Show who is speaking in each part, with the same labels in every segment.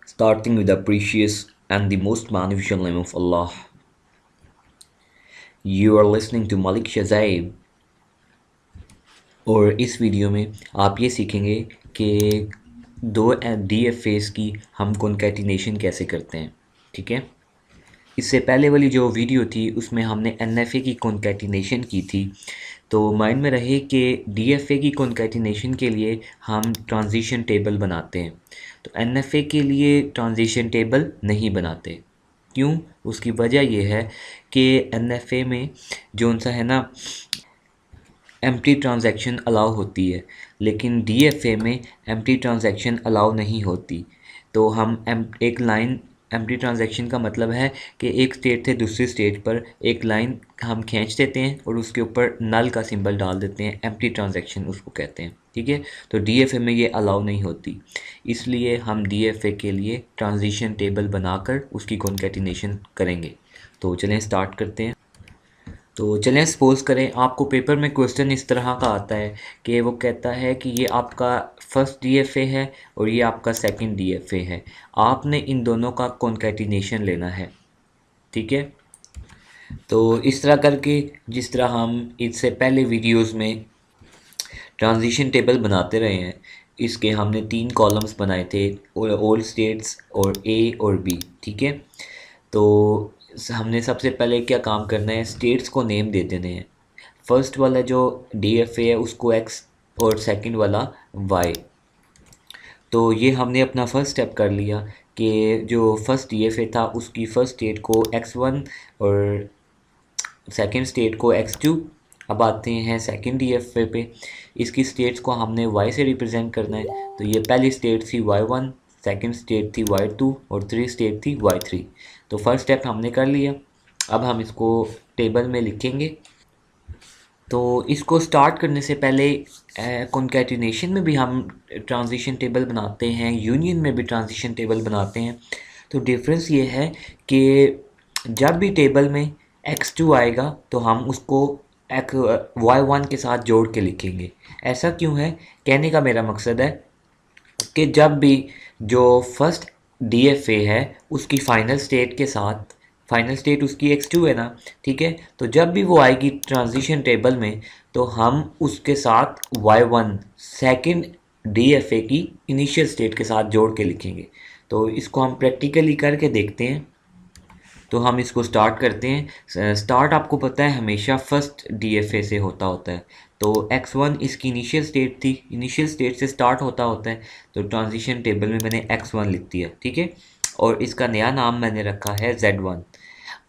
Speaker 1: starting with the precious and the most beneficial name of Allah. You are listening to Malik Shazaib और इस video में आप ये सीखेंगे कि दो DFAs की हम कॉन्कैटिनेशन कैसे करते हैं। ठीक है, इससे पहले वाली जो वीडियो थी उसमें हमने NFA की कॉन्कैटिनेशन की थी। तो माइंड में रहे कि DFA की कॉन्कैटिनेशन के लिए हम ट्रांजिशन टेबल बनाते हैं, तो NFA के लिए ट्रांजिशन टेबल नहीं बनाते। क्यों? उसकी वजह यह है कि NFA में जो सा है ना एम्प्टी ट्रांजैक्शन अलाउ होती है, लेकिन DFA में एम्प्टी ट्रांजैक्शन अलाउ नहीं होती। तो हम एक लाइन एम्प्टी ट्रांजैक्शन का मतलब है कि एक स्टेट से दूसरी स्टेट पर एक लाइन हम खींच देते हैं और उसके ऊपर नल का सिंबल डाल देते हैं, एम्प्टी ट्रांजैक्शन उसको कहते हैं। ठीक है, तो DFA में ये अलाउ नहीं होती, इसलिए हम DFA के लिए ट्रांजिशन टेबल बनाकर उसकी कॉन्कैटिनेशन करेंगे। तो चलें स्टार्ट करते हैं। तो चलें सपोज़ करें आपको पेपर में क्वेश्चन इस तरह का आता है कि वो कहता है कि ये आपका फर्स्ट DFA है और ये आपका सेकंड DFA है, आपने इन दोनों का कॉन्कैटिनेशन लेना है। ठीक है, तो इस तरह करके जिस तरह हम इससे पहले वीडियोस में ट्रांजिशन टेबल बनाते रहे हैं, इसके हमने 3 कॉलम्स बनाए थे, ओल्ड स्टेट्स और A और B। ठीक है, तो हमने सबसे पहले क्या काम करना है, स्टेट्स को नेम दे देने हैं। फर्स्ट वाला जो DFA है उसको X और सेकंड वाला Y। तो ये हमने अपना फर्स्ट स्टेप कर लिया कि जो फर्स्ट DFA था उसकी फर्स्ट स्टेट को X1 और सेकंड स्टेट को X2। अब आते हैं सेकंड DFA पे, इसकी स्टेट्स को हमने Y से रिप्रेजेंट करना है। तो ये पहली स्टेट थी Y1, सेकंड स्टेट थी Y2 और थर्ड स्टेट थी Y3। तो फर्स्ट स्टेप हमने कर लिया। अब हम इसको टेबल में लिखेंगे। तो इसको स्टार्ट करने से पहले कॉन्कैटिनेशन में भी हम ट्रांजिशन टेबल बनाते हैं, यूनियन में भी ट्रांजिशन टेबल बनाते हैं। तो डिफरेंस ये है कि जब भी टेबल में X2 आएगा तो हम उसको Y1 के साथ जोड़ के लिखेंगे। ऐसा क्यों है? कहने का मेरा मकसद है कि जब भी जो फर्स्ट DFA है उसकी फाइनल स्टेट के साथ, फाइनल स्टेट उसकी X2 है ना, ठीक है, तो जब भी वो आएगी ट्रांजिशन टेबल में तो हम उसके साथ Y1 सेकंड DFA की इनिशियल स्टेट के साथ जोड़ के लिखेंगे। तो इसको हम प्रैक्टिकली करके देखते हैं। तो हम इसको स्टार्ट करते हैं। स्टार्ट आपको पता है हमेशा फर्स्ट DFA से होता है। तो X1 इसकी इनिशियल स्टेट थी, इनिशियल स्टेट से स्टार्ट होता है। तो ट्रांजिशन टेबल में मैंने X1 लिख दिया। ठीक है, और इसका नया नाम मैंने रखा है Z1।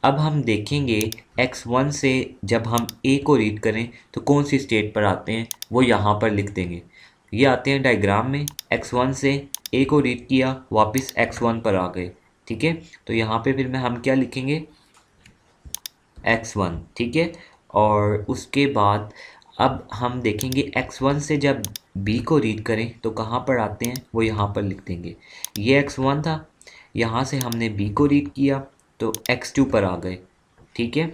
Speaker 1: अब हम देखेंगे X1 से जब हम A को रीड करें तो कौन सी स्टेट पर आते हैं, वो यहाँ पर लिख देंगे। ये आते हैं डायग्राम में, X1 से A को रीड किया, वापस X1 पर आ गए। ठीक है, तो यहाँ पे फिर हम क्या लिखेंगे, X1। ठीक है, और उसके बाद अब हम देखेंगे X1 से जब B को रीड करें तो कहाँ पर आते हैं, वो यहाँ पर लिख देंगे। ये X1 था, यहाँ से हमने B को रीड किया तो X2 पर आ गए। ठीक है,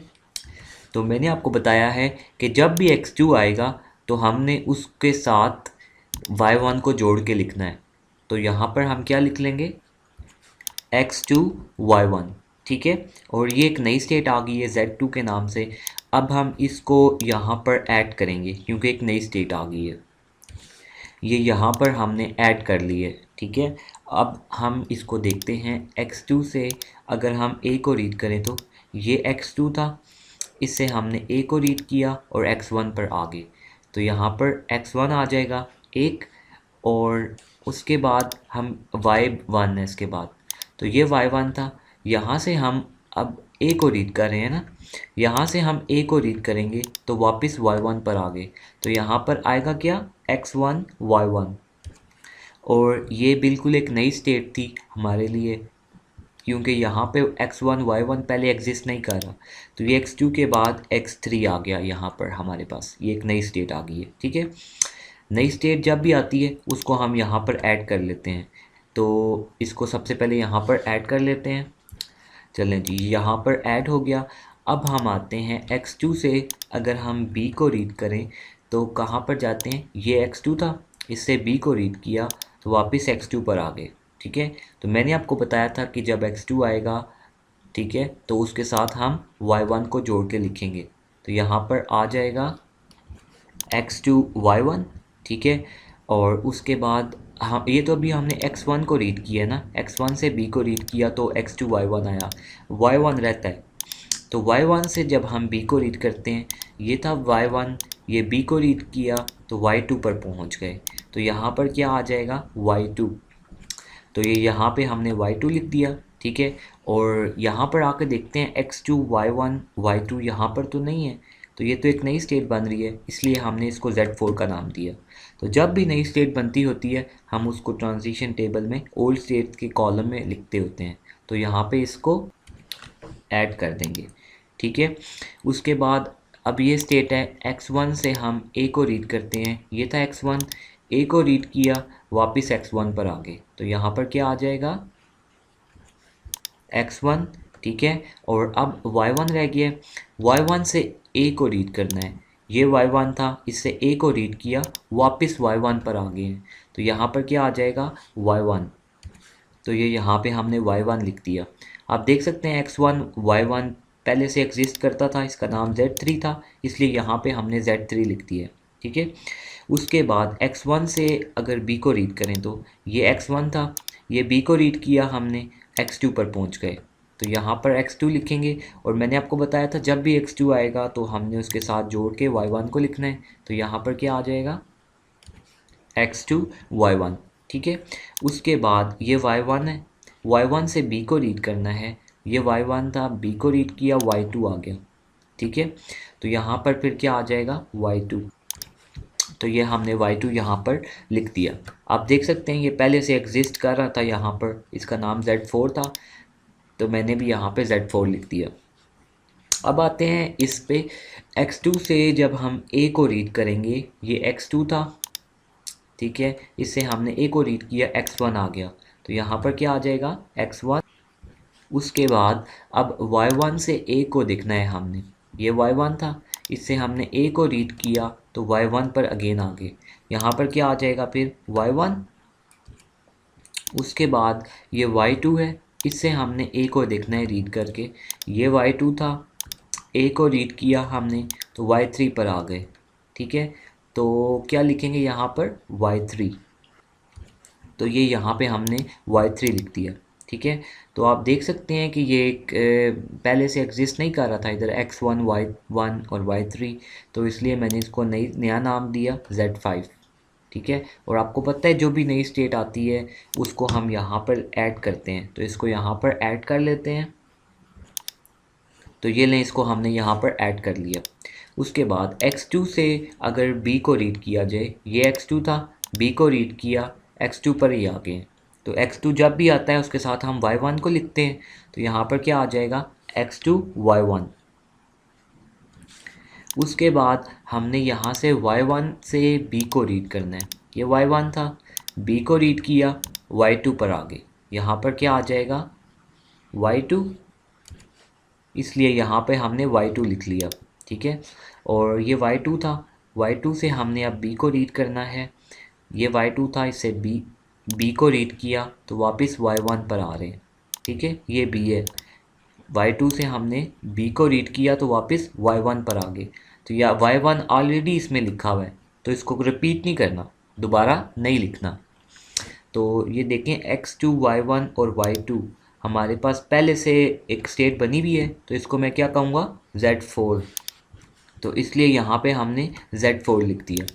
Speaker 1: तो मैंने आपको बताया है कि जब भी X2 आएगा तो हमने उसके साथ Y1 को जोड़ के लिखना है। तो यहाँ पर हम क्या लिख लेंगे, X2 Y1। ठीक है, और ये एक नई स्टेट आ गई है Z2 के नाम से। अब हम इसको यहाँ पर ऐड करेंगे क्योंकि एक नई स्टेट आ गई है, ये यहाँ पर हमने ऐड कर ली है। ठीक है, अब हम इसको देखते हैं। X2 से अगर हम A को रीड करें तो ये X2 था, इससे हमने A को रीड किया और X1 पर आ गए। तो यहाँ पर X1 आ जाएगा एक, और उसके बाद हम Y1 है इसके बाद, तो ये Y1 था। यहाँ से हम अब A को रीड कर रहे हैं ना, यहाँ से हम A को रीड करेंगे तो वापस Y1 पर आ गए। तो यहाँ पर आएगा क्या, X1 Y1। और ये बिल्कुल एक नई स्टेट थी हमारे लिए क्योंकि यहाँ पे X1 Y1 पहले एग्जिस्ट नहीं कर रहा। तो ये X2 के बाद X3 आ गया, यहाँ पर हमारे पास ये एक नई स्टेट आ गई है। ठीक है, नई स्टेट जब भी आती है उसको हम यहाँ पर ऐड कर लेते हैं। तो इसको सबसे पहले यहाँ पर ऐड कर लेते हैं। चलें जी, यहाँ पर ऐड हो गया। अब हम आते हैं X2 से अगर हम B को रीड करें तो कहाँ पर जाते हैं, ये X2 था, इससे B को रीड किया तो वापस X2 पर आ गए। ठीक है। तो मैंने आपको बताया था कि जब x2 आएगा, ठीक है, तो उसके साथ हम y1 को जोड़ के लिखेंगे। तो यहाँ पर आ जाएगा x2 y1, ठीक है। और उसके बाद हम ये तो अभी हमने x1 को रीड किया ना, x1 से b को रीड किया तो x2 y1 आया, y1 रहता है। तो y1 से जब हम b को रीड करते हैं, ये था y1, ये b को रीड किया तो y2 पर पहुंच गए। तो यहाँ पर क्या आ जाएगा y2। तो ये यहाँ पे हमने y2 लिख दिया, ठीक है। और यहाँ पर आकर देखते हैं x2 y1 y2 यहाँ पर तो नहीं है, तो ये तो एक नई स्टेट बन रही है, इसलिए हमने इसको Z4 का नाम दिया। तो जब भी नई स्टेट बनती होती है हम उसको ट्रांजिशन टेबल में ओल्ड स्टेट के कॉलम में लिखते होते हैं। तो यहाँ पे इसको ऐड कर देंगे, ठीक है। उसके बाद अब ये स्टेट है x1 से हम a को रीड करते हैं, ये था x1, a को रीड किया वापस x1 पर आ गए। तो यहाँ पर क्या आ जाएगा x1, ठीक है। और अब y1 रह गया, y1 से a को रीड करना है, ये y1 था, इससे a को रीड किया वापस y1 पर आ गए हैं। तो यहाँ पर क्या आ जाएगा y1। तो ये यहाँ पे हमने y1 लिख दिया। आप देख सकते हैं x1 y1 पहले से एग्जिस्ट करता था, इसका नाम Z3 था, इसलिए यहाँ पे हमने Z3 लिख दिया, ठीक है। उसके बाद x1 से अगर b को रीड करें तो ये x1 था, ये b को रीड किया हमने, x2 पर पहुँच गए। तो यहाँ पर x2 लिखेंगे, और मैंने आपको बताया था जब भी x2 आएगा तो हमने उसके साथ जोड़ के y1 को लिखना है। तो यहाँ पर क्या आ जाएगा x2 y1, ठीक है। उसके बाद ये y1 है, y1 से b को रीड करना है, ये y1 था, b को रीड किया y2 आ गया, ठीक है। तो यहाँ पर फिर क्या आ जाएगा y2। तो ये हमने y2 यहाँ पर लिख दिया। आप देख सकते हैं ये पहले से एग्जिस्ट कर रहा था, यहाँ पर इसका नाम Z4 था, तो मैंने भी यहाँ पे Z4 लिख दिया। अब आते हैं इस पे x2 से जब हम a को रीड करेंगे, ये x2 था, ठीक है, इससे हमने a को रीड किया x1 आ गया। तो यहाँ पर क्या आ जाएगा x1। उसके बाद अब y1 से a को देखना है हमने, ये y1 था, इससे हमने a को रीड किया तो y1 पर अगेन आ गए। यहाँ पर क्या आ जाएगा फिर y1। उसके बाद ये y2 है, इससे हमने a को देखना है रीड करके, ये y2 था, a को रीड किया हमने तो y3 पर आ गए, ठीक है। तो क्या लिखेंगे यहाँ पर y3। तो ये यहाँ पे हमने y3 लिख दिया, ठीक है। तो आप देख सकते हैं कि ये एक पहले से एग्जिस्ट नहीं कर रहा था इधर x1 y1 और y3, तो इसलिए मैंने इसको नया नाम दिया Z5, ठीक है। और आपको पता है जो भी नई स्टेट आती है उसको हम यहाँ पर ऐड करते हैं, तो इसको यहाँ पर ऐड कर लेते हैं। तो ये लें, इसको हमने यहाँ पर ऐड कर लिया। उसके बाद x2 से अगर b को रीड किया जाए, ये x2 था, b को रीड किया x2 पर ही आ गए। तो x2 जब भी आता है उसके साथ हम y1 को लिखते हैं। तो यहाँ पर क्या आ जाएगा x2 y1। उसके बाद हमने यहाँ से y1 से b को रीड करना है, ये y1 था, b को रीड किया y2 पर आ गए। यहाँ पर क्या आ जाएगा y2, इसलिए यहाँ पे हमने y2 लिख लिया, ठीक है। और ये y2 था, y2 से हमने अब b को रीड करना है, ये y2 था, इससे b को रीड किया तो वापस y1 पर आ रहे हैं, ठीक है, ये b है। y2 से हमने b को रीड किया तो वापस y1 पर आ गए। तो या y1 ऑलरेडी इसमें लिखा हुआ है, तो इसको रिपीट नहीं करना, दोबारा नहीं लिखना। तो ये देखें x2 y1 और y2 हमारे पास पहले से एक स्टेट बनी हुई है, तो इसको मैं क्या कहूँगा Z4। तो इसलिए यहाँ पे हमने Z4 लिख दिया।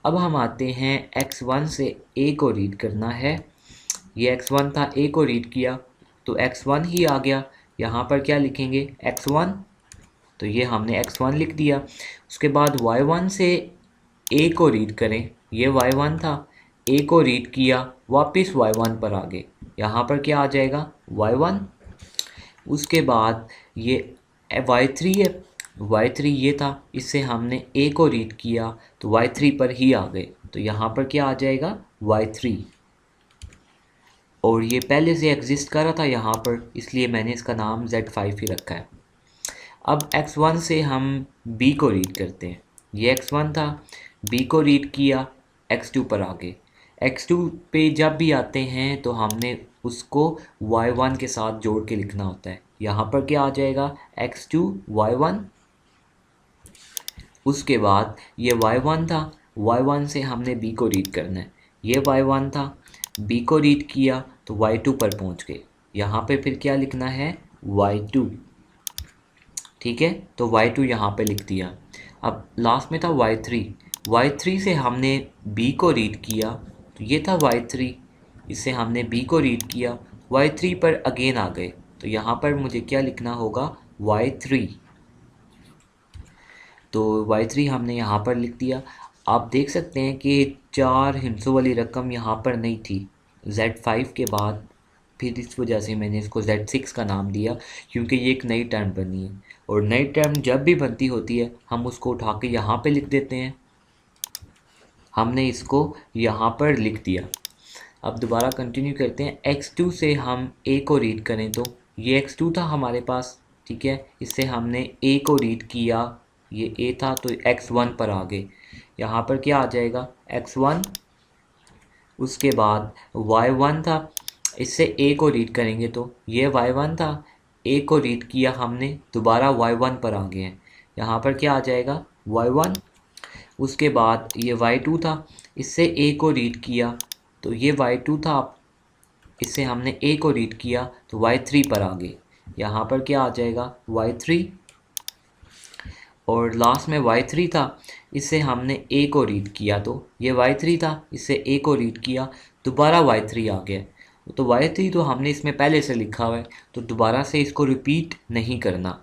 Speaker 1: अब हम आते हैं x1 से a को रीड करना है, ये x1 था, a को रीड किया तो x1 ही आ गया। यहाँ पर क्या लिखेंगे x1, तो ये हमने x1 लिख दिया। उसके बाद y1 से a को रीड करें, ये y1 था, a को रीड किया वापस y1 पर आ गए। यहाँ पर क्या आ जाएगा y1। उसके बाद ये y3 है, y3 ये था, इससे हमने a को रीड किया तो y3 पर ही आ गए। तो यहाँ पर क्या आ जाएगा y3। और ये पहले से एग्जिस्ट कर रहा था यहाँ पर, इसलिए मैंने इसका नाम Z5 ही रखा है। अब x1 से हम b को रीड करते हैं, ये x1 था, b को रीड किया x2 पर आ गए। x2 पे जब भी आते हैं तो हमने उसको y1 के साथ जोड़ के लिखना होता है। यहाँ पर क्या आ जाएगा, x2 y1, उसके बाद ये y1 था, y1 से हमने b को रीड करना है, ये y1 था, b को रीड किया तो y2 पर पहुँच गए। यहाँ पे फिर क्या लिखना है, y2, ठीक है, तो y2 यहाँ पे लिख दिया। अब लास्ट में था y3, y3 से हमने b को रीड किया तो ये था y3, इससे हमने b को रीड किया, y3 पर अगेन आ गए तो यहाँ पर मुझे क्या लिखना होगा, y3, तो y3 हमने यहाँ पर लिख दिया। आप देख सकते हैं कि 4 हिंसों वाली रकम यहाँ पर नहीं थी z5 के बाद, फिर इस वजह से मैंने इसको z6 का नाम दिया, क्योंकि ये एक नई टर्म बनी है और नई टर्म जब भी बनती होती है हम उसको उठा के यहाँ पे लिख देते हैं। हमने इसको यहाँ पर लिख दिया। अब दोबारा कंटिन्यू करते हैं। x2 से हम a को रीड करें तो ये x2 था हमारे पास, ठीक है, इससे हमने a को रीड किया, ये a था तो x1 पर आ गए। यहाँ पर क्या आ जाएगा, x1, उसके बाद y1 था, इससे a को रीड करेंगे तो ये y1 था, a को रीड किया हमने, दोबारा y1 पर आ गए हैं। यहाँ पर क्या आ जाएगा, y1, उसके बाद ये y2 था, इससे a को रीड किया तो ये y2 था, इससे हमने a को रीड किया तो y3 पर आ गए। यहाँ पर क्या आ जाएगा, y3, और लास्ट में y3 था, इससे हमने a को रीड किया तो ये y3 था, इससे a को रीड किया, दोबारा y3 आ गया। तो y3 तो हमने इसमें पहले से लिखा हुआ है तो दोबारा से इसको रिपीट नहीं करना।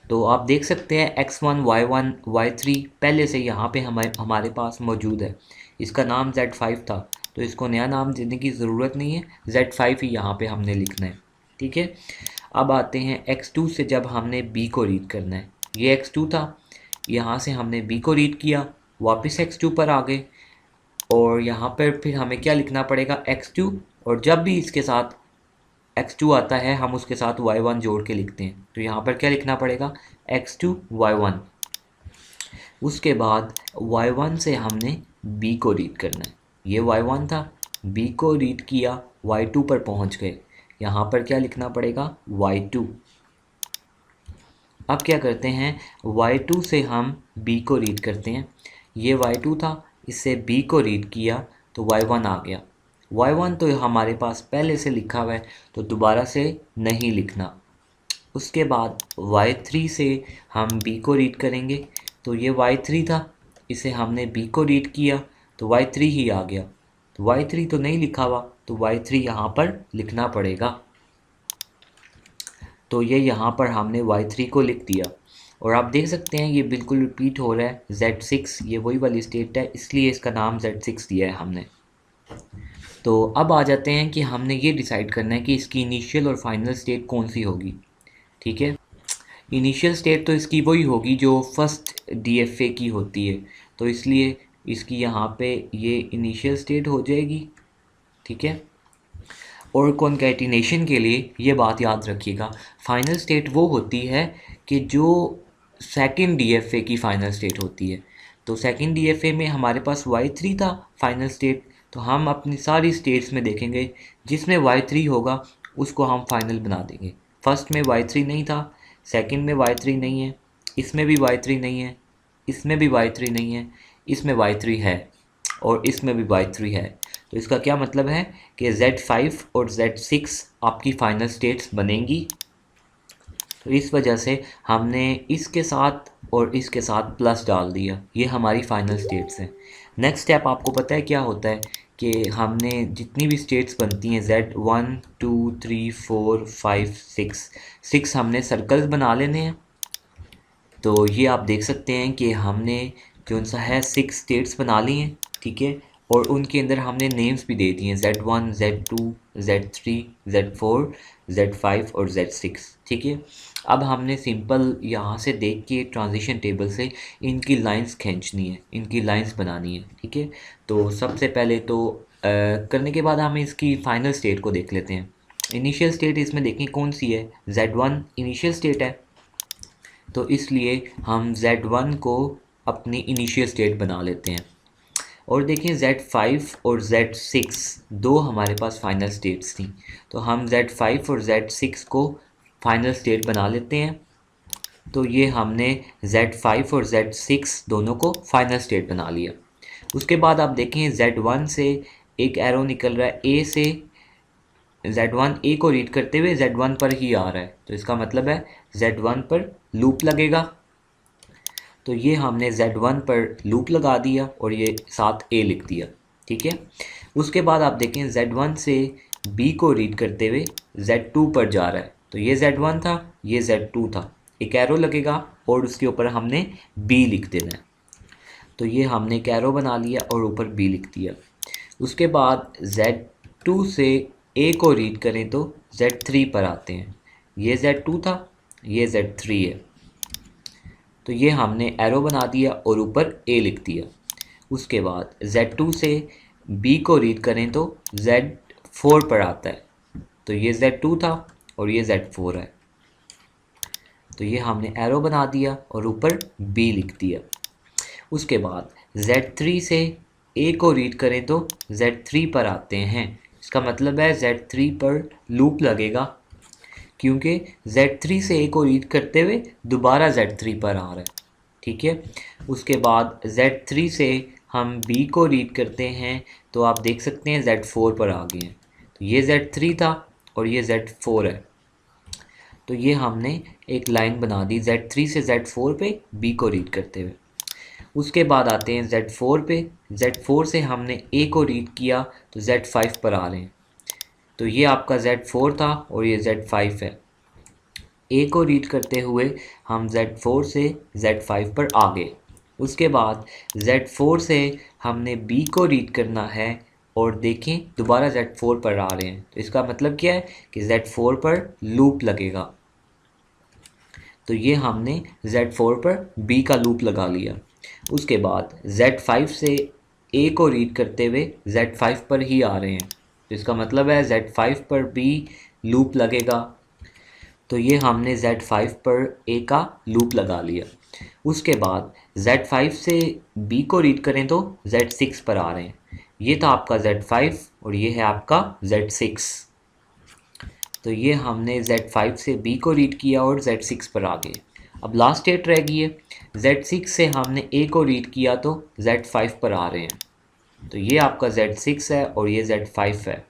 Speaker 1: तो आप देख सकते हैं x1 y1 y3 पहले से यहाँ पे हमारे पास मौजूद है। इसका नाम z5 था तो इसको नया नाम देने की ज़रूरत नहीं है, z5 ही यहाँ पे हमने लिखना है, ठीक है। अब आते हैं x2 से जब हमने b को रीड करना है, ये x2 था, यहाँ से हमने b को रीड किया, वापस x2 पर आ गए और यहाँ पर फिर हमें क्या लिखना पड़ेगा, x2, और जब भी इसके साथ x2 आता है हम उसके साथ y1 जोड़ के लिखते हैं। तो यहाँ पर क्या लिखना पड़ेगा, x2 y1, उसके बाद y1 से हमने b को रीड करना है, ये y1 था, b को रीड किया, y2 पर पहुँच गए। यहाँ पर क्या लिखना पड़ेगा, y2। अब क्या करते हैं, y2 से हम b को रीड करते हैं, ये y2 था, इससे b को रीड किया तो y1 आ गया। y1 तो हमारे पास पहले से लिखा हुआ है तो दोबारा से नहीं लिखना। उसके बाद y3 से हम b को रीड करेंगे तो ये y3 था, इसे हमने b को रीड किया तो y3 ही आ गया। तो y3 तो नहीं लिखा हुआ तो y3 यहाँ पर लिखना पड़ेगा। तो ये यहाँ पर हमने y3 को लिख दिया और आप देख सकते हैं ये बिल्कुल रिपीट हो रहा है, z6 ये वही वाली स्टेट है, इसलिए इसका नाम z6 दिया है हमने। तो अब आ जाते हैं कि हमने ये डिसाइड करना है कि इसकी इनिशियल और फाइनल स्टेट कौन सी होगी, ठीक है। इनिशियल स्टेट तो इसकी वही होगी जो फर्स्ट डीएफए की होती है, तो इसलिए इसकी यहाँ पे ये इनिशियल स्टेट हो जाएगी, ठीक है। और कॉन्कैटिनेशन के लिए ये बात याद रखिएगा, फाइनल स्टेट वो होती है कि जो सेकंड डीएफए की फ़ाइनल स्टेट होती है। तो सेकंड डीएफए में हमारे पास y3 था फाइनल स्टेट, तो हम अपनी सारी स्टेट्स में देखेंगे जिसमें y3 होगा उसको हम फाइनल बना देंगे। फर्स्ट में y3 नहीं था, सेकंड में y3 नहीं है, इसमें भी y3 नहीं है, इसमें भी y3 नहीं है, इसमें y3 है और इसमें भी y3 है। तो इसका क्या मतलब है कि z5 और z6 आपकी फाइनल स्टेट्स बनेंगी। तो इस वजह से हमने इसके साथ और इसके साथ प्लस डाल दिया, ये हमारी फाइनल स्टेट्स हैं। नेक्स्ट स्टेप आपको पता है क्या होता है कि हमने जितनी भी स्टेट्स बनती हैं z1 2 3 4 5 6 हमने सर्कल्स बना लेने हैं। तो ये आप देख सकते हैं कि हमने कौन सा है 6 स्टेट्स बना ली हैं, ठीक है, और उनके अंदर हमने नेम्स भी दे दिए हैं z1 z2 z3 z4 z5 और z6, ठीक है। अब हमने सिंपल यहाँ से देख के ट्रांजिशन टेबल से इनकी लाइंस खींचनी है, इनकी लाइंस बनानी है, ठीक है। तो सबसे पहले तो करने के बाद हम इसकी फाइनल स्टेट को देख लेते हैं। इनिशियल स्टेट इसमें देखें कौन सी है, z1 इनिशियल स्टेट है, तो इसलिए हम z1 को अपनी इनिशियल स्टेट बना लेते हैं। और देखें Z5 और Z6 दो हमारे पास फाइनल स्टेट्स थी, तो हम Z5 और Z6 को फाइनल स्टेट बना लेते हैं। तो ये हमने Z5 और Z6 दोनों को फाइनल स्टेट बना लिया। उसके बाद आप देखें Z1 से एक एरो निकल रहा है, ए से Z1 ए को रीड करते हुए Z1 पर ही आ रहा है, तो इसका मतलब है Z1 पर लूप लगेगा। तो ये हमने Z1 पर लूप लगा दिया और ये साथ ए लिख दिया, ठीक है। उसके बाद आप देखें Z1 से B को रीड करते हुए Z2 पर जा रहा है, तो ये Z1 था, ये Z2 था, एक एरो लगेगा और उसके ऊपर हमने B लिख देना है। तो ये हमने एक एरो बना लिया और ऊपर B लिख दिया। उसके बाद Z2 से A को रीड करें तो Z3 पर आते हैं, ये Z2 था, ये Z3 है, तो ये हमने एरो बना दिया और ऊपर A लिख दिया। उसके बाद Z2 से B को रीड करें तो Z4 पर आता है, तो ये Z2 था और ये Z4 है, तो ये हमने एरो बना दिया और ऊपर B लिख दिया। उसके बाद Z3 से A को रीड करें तो Z3 पर आते हैं, इसका मतलब है Z3 पर लूप लगेगा, क्योंकि Z3 से A को रीड करते हुए दोबारा Z3 पर आ रहा है, ठीक है। उसके बाद Z3 से हम B को रीड करते हैं तो आप देख सकते हैं Z4 पर आ गए हैं, तो ये Z3 था और ये Z4 है, तो ये हमने एक लाइन बना दी Z3 से Z4 पे B को रीड करते हुए। उसके बाद आते हैं Z4 पे, Z4 से हमने A को रीड किया तो Z5 पर आ रहे हैं, तो ये आपका Z4 था और ये Z5 है। A को रीड करते हुए हम Z4 से Z5 पर आ गए। उसके बाद Z4 से हमने B को रीड करना है और देखें दोबारा Z4 पर आ रहे हैं, तो इसका मतलब क्या है कि Z4 पर लूप लगेगा, तो ये हमने Z4 पर B का लूप लगा लिया। उसके बाद Z5 से A को रीड करते हुए Z5 पर ही आ रहे हैं, तो इसका मतलब है Z5 पर B लूप लगेगा, तो ये हमने Z5 पर A का लूप लगा लिया। उसके बाद Z5 से B को रीड करें तो Z6 पर आ रहे हैं, ये था आपका Z5 और ये है आपका Z6, तो ये हमने Z5 से B को रीड किया और Z6 पर आ गए। अब लास्ट स्टेट रह गई है, Z6 से हमने A को रीड किया तो Z5 पर आ रहे हैं, तो ये आपका Z6 है और ये Z5 है,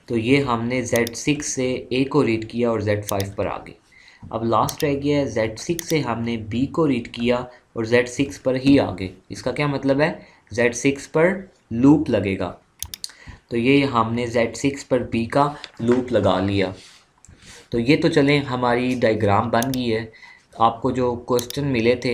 Speaker 1: तो ये हमने Z6 से A को रीड किया और Z5 पर आ गए। अब लास्ट रह गया है Z6 से हमने B को रीड किया और Z6 पर ही आ गए, इसका क्या मतलब है Z6 पर लूप लगेगा, तो ये हमने Z6 पर B का लूप लगा लिया। तो ये तो चलें हमारी डायग्राम बन गई है। आपको जो क्वेश्चन मिले थे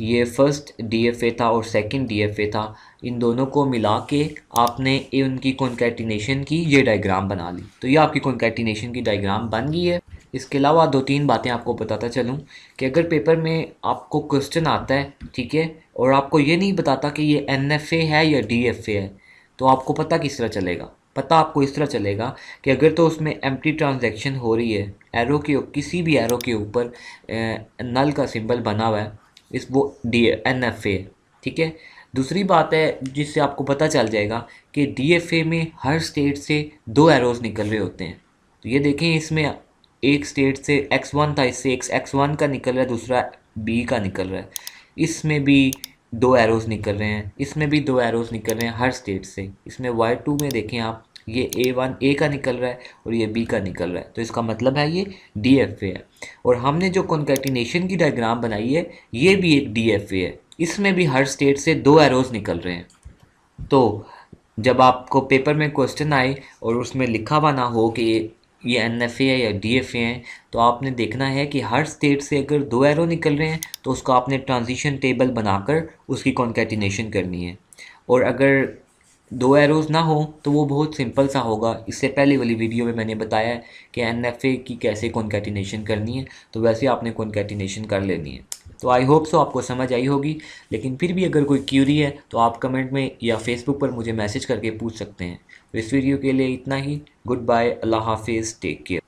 Speaker 1: ये फर्स्ट DFA था और सेकंड DFA था, इन दोनों को मिला के आपने उनकी कॉन्कैटिनेशन की ये डायग्राम बना ली, तो ये आपकी कॉन्कैटिनेशन की डायग्राम बन गई है। इसके अलावा दो तीन बातें आपको बताता चलूँ कि अगर पेपर में आपको क्वेश्चन आता है, ठीक है, और आपको ये नहीं बताता कि ये NFA है या DFA है, तो आपको पता किस तरह चलेगा? पता आपको इस तरह चलेगा कि अगर तो उसमें एम्प्टी ट्रांजैक्शन हो रही है, एरो के किसी भी एरो के ऊपर नल का सिंबल बना हुआ है, इस वो NFA है, ठीक है। दूसरी बात है जिससे आपको पता चल जाएगा कि DFA में हर स्टेट से दो एरोज़ निकल रहे होते हैं, तो ये देखें इसमें एक स्टेट से x1 था, इससे एक x1 का निकल रहा है, दूसरा b का निकल रहा है, इसमें भी दो एरोज़ निकल रहे हैं, इसमें भी दो एरोज़ निकल रहे हैं हर स्टेट से। इसमें y2 में देखें आप, ये A1 A का निकल रहा है और ये B का निकल रहा है, तो इसका मतलब है ये DFA है। और हमने जो कॉन्कैटिनेशन की डायग्राम बनाई है ये भी एक DFA है, इसमें भी हर स्टेट से दो एरोज़ निकल रहे हैं। तो जब आपको पेपर में क्वेश्चन आए और उसमें लिखा हुआ ना हो कि ये NFA है या DFA है, तो आपने देखना है कि हर स्टेट से अगर दो एरो निकल रहे हैं तो उसका आपने ट्रांजिशन टेबल बनाकर उसकी कॉन्कैटिनेशन करनी है, और अगर दो एरोज़ ना हो तो वो बहुत सिंपल सा होगा। इससे पहले वाली वीडियो में मैंने बताया है कि NFA की कैसे कॉन्कैटिनेशन करनी है, तो वैसे आपने कॉन्कैटिनेशन कर लेनी है। तो आई होप सो आपको समझ आई होगी, लेकिन फिर भी अगर कोई क्यूरी है तो आप कमेंट में या फेसबुक पर मुझे मैसेज करके पूछ सकते हैं। तो इस वीडियो के लिए इतना ही। गुड बाय, अल्लाह हाफिज़, टेक केयर।